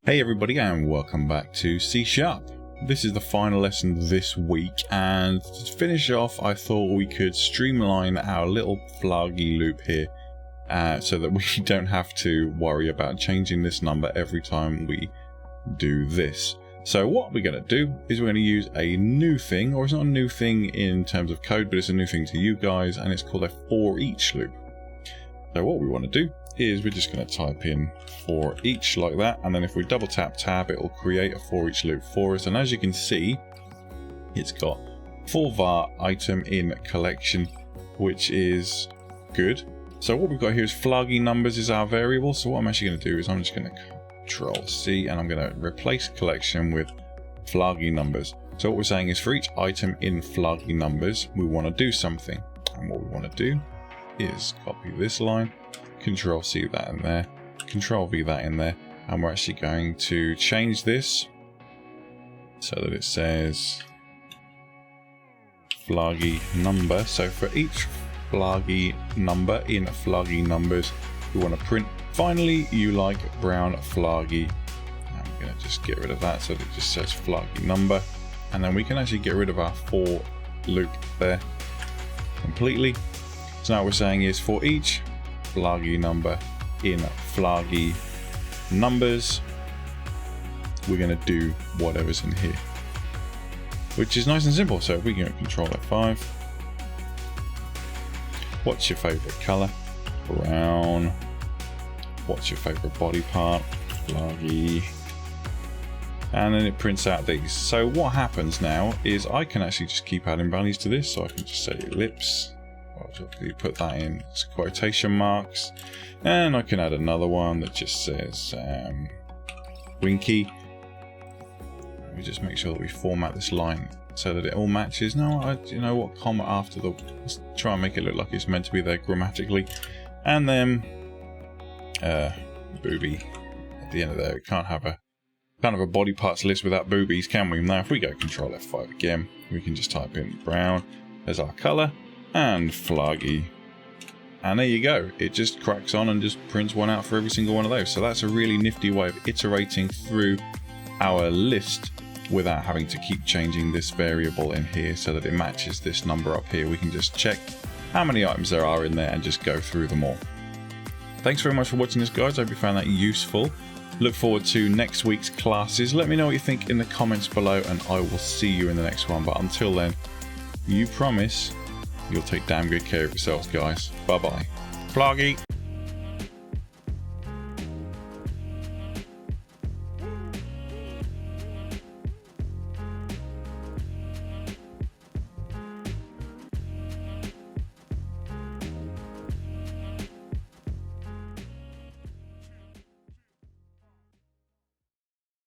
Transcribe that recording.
Hey everybody, and welcome back to C#. This is the final lesson this week, and to finish off I thought we could streamline our little flaggy loop here so that we don't have to worry about changing this number every time we do this. So what we're going to do is we're going to use a new thing, or it's not a new thing in terms of code, but it's a new thing to you guys, and it's called a for each loop. So what we want to do is we're just going to type in for each like that, and then if we double tap tab, it will create a for each loop for us. And as you can see, it's got for var item in collection, which is good. So what we've got here is flaggy numbers is our variable. So what I'm actually going to do is I'm just going to Control C, and I'm going to replace collection with flaggy numbers. So what we're saying is for each item in flaggy numbers, we want to do something, and what we want to do is copy this line, Control C that in there, Control V that in there, and we're actually going to change this so that it says flaggy number. So for each flaggy number in flaggy numbers, we want to print finally you like brown flaggy. I'm going to just get rid of that so that it just says flaggy number, and then we can actually get rid of our for loop there completely. So now what we're saying is for each flaggy number in flaggy numbers, we're going to do whatever's in here, which is nice and simple. So if we can Control F5, what's your favorite color? Brown. What's your favorite body part? Flaggy. And then it prints out these. So what happens now is I can actually just keep adding values to this. So I can just say ellipse. I'll put that in quotation marks, and I can add another one that just says winky. Let me just make sure that we format this line so that it all matches. No, you know what, comma after the, let's try and make it look like it's meant to be there grammatically, and then booby at the end of there. We can't have a body parts list without boobies, can we? Now if we go Control F5 again, we can just type in brown as our color and flaggy, and there you go. It just cracks on and just prints one out for every single one of those. So that's a really nifty way of iterating through our list without having to keep changing this variable in here so that it matches this number up here. We can just check how many items there are in there and just go through them all. Thanks very much for watching this, guys. I hope you found that useful. Look forward to next week's classes. Let me know what you think in the comments below, and I will see you in the next one. But until then, you promise you'll take damn good care of yourselves, guys. Bye bye. Flaggy.